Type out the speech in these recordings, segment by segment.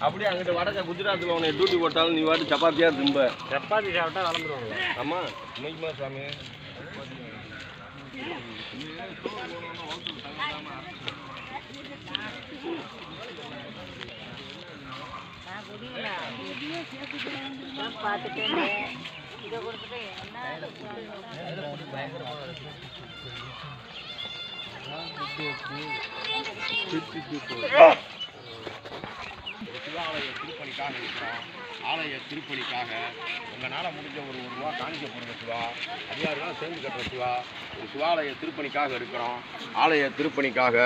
அப்படியே அங்கிட்ட வடக்க குஜராத்தில் உனக்கு டியூட்டி போட்டாலும் நீ வாட்டு சப்பாத்தியாக திரும்ப சப்பாத்தி சாப்பிட்டா வளர்ந்துருவாங்க. ஆமாம் இன்னைக்குமா சாமி பார்த்துட்டு இதை கொடுத்துட்டு ஆலய திருப்பணிக்காக உங்களால் முடிஞ்ச ஒரு ரூபா காணிக்க போடுங்க சிவா. அதிகாரிகளாம் சேர்ந்து கட்டுற சிவா. ஒரு சிவாலய திருப்பணிக்காக இருக்கிறோம். ஆலய திருப்பணிக்காக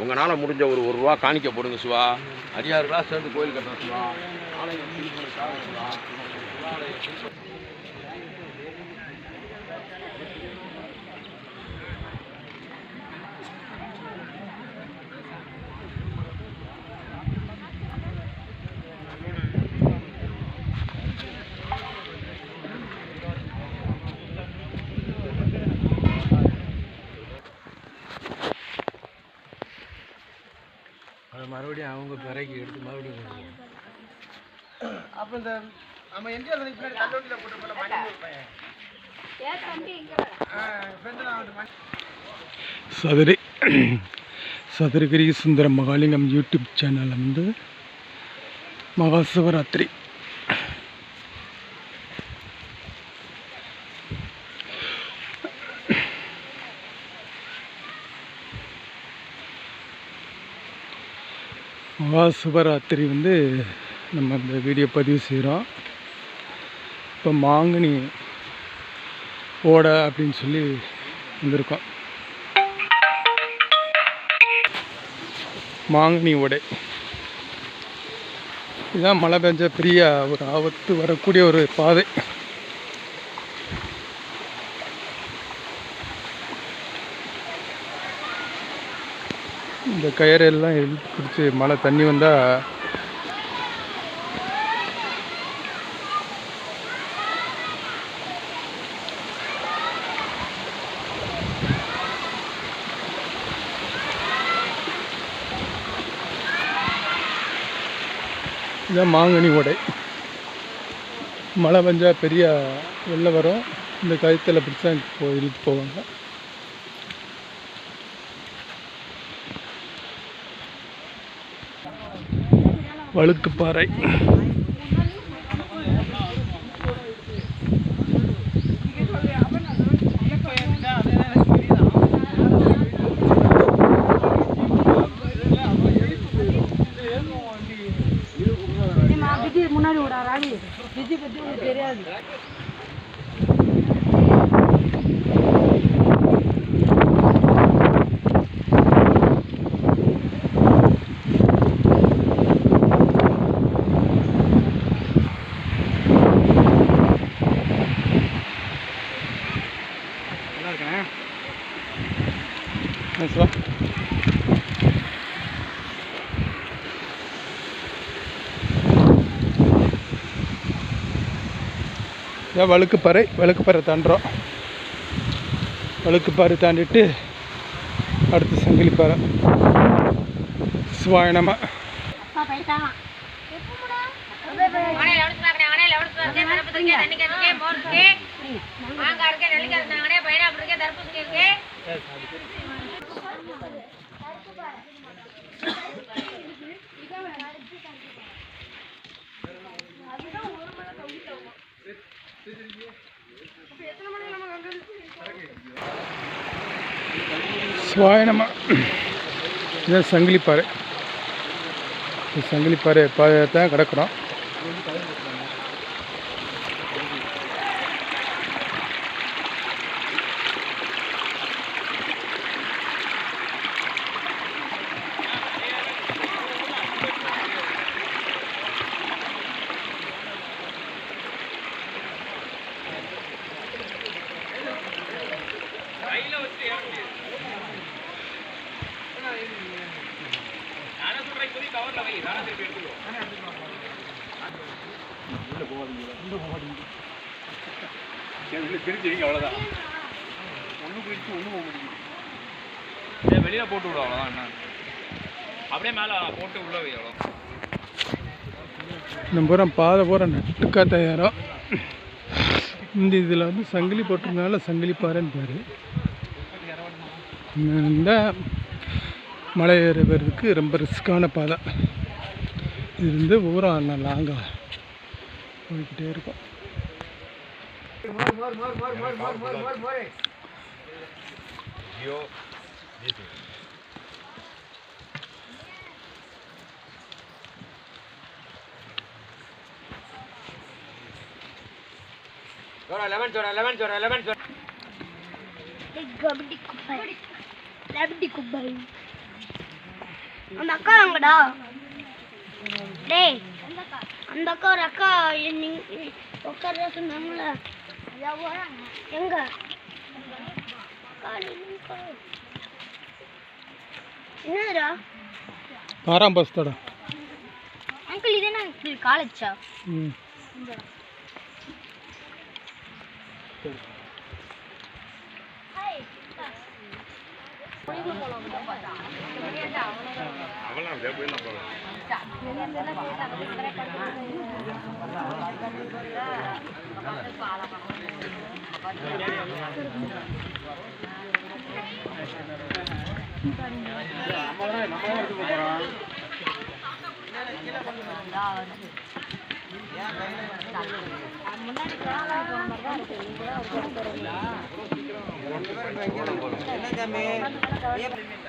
உங்களால் முடிஞ்ச ஒரு ரூபா காணிக்க போடுங்க சிவா. அதிகாரிகளாக சேர்ந்து கோயில் கட்டுற சிவா. ஆலய திருப்பணிக்காக சிவா. சிவாலய திருப்பணி மறுபடியும் அவங்க பிறகு எடுத்து மறுபடியும் அப்போ இந்த நம்ம எம்ஜிஆர் பின்னாடி கல்லூரியில் போட்டு சதுரகிரி சுந்தர மகாலிங்கம் யூடியூப் சேனல் வந்து மகா சிவராத்திரி மகா சிவராத்திரி வந்து நம்ம இந்த வீடியோ பதிவு செய்கிறோம். இப்போ மாங்கனி ஓடை அப்படின்னு சொல்லி வந்திருக்கோம். மாங்கனி ஓடை இதுதான் மழை பெஞ்ச பெரிய ஒரு ஆபத்து வரக்கூடிய ஒரு பாதை. இந்த கயிறெல்லாம் இழுத்து பிடிச்சி மழை தண்ணி வந்தால் இதான் மாங்கனி ஓடை. மழை பெஞ்சால் பெரிய வெள்ளம் வரும். இந்த கயிற்றில் பிடிச்சா இழுத்து போவாங்க. வழுக்குப்பாறை முன்னாடி விடாது விஜி பற்றி உங்களுக்கு தெரியாது. வழுக்குப்பாறை தாண்டுறோம். வழுக்குப்பாறை தாண்டிட்டு அடுத்து சங்கிலிப்பாறை. சிவாய நம. சிவாய நம. இதுதான் சங்கிலிப்பாறை. சங்கிலிப்பாறை தான் கிடக்கிறோம். அவ்வளோதான் ஒன்று போயிடுச்சு ஒன்று போக முடியும். வெளியில் போட்டு விடும் அவ்வளோதான். என்ன அப்படியே மேலே போட்டு உள்ள வை அவ்வளோ. நம்ம பூரா பாதை பூரா நட்டுக்கா தயாரம். இந்த இதில் வந்து சங்கிலி போட்டிருந்தனால சங்கிலி பாறைன்னு பேர். இந்த மலை ஏறுவதற்கு ரொம்ப ரிஸ்க்கான பாதை. இது வந்து ஊரா லாங்காக போய்கிட்டே இருக்கும். அந்த அக்கா வாங்கடா. டேய் அந்த அக்கா ஒரு அக்கா உட்கார சொன்னாங்கள எங்க என்னதுடா? ஆறாம் பஸ் தடா. அங்கிள் இது என்ன அங்கிள் காலேஜா? என்ன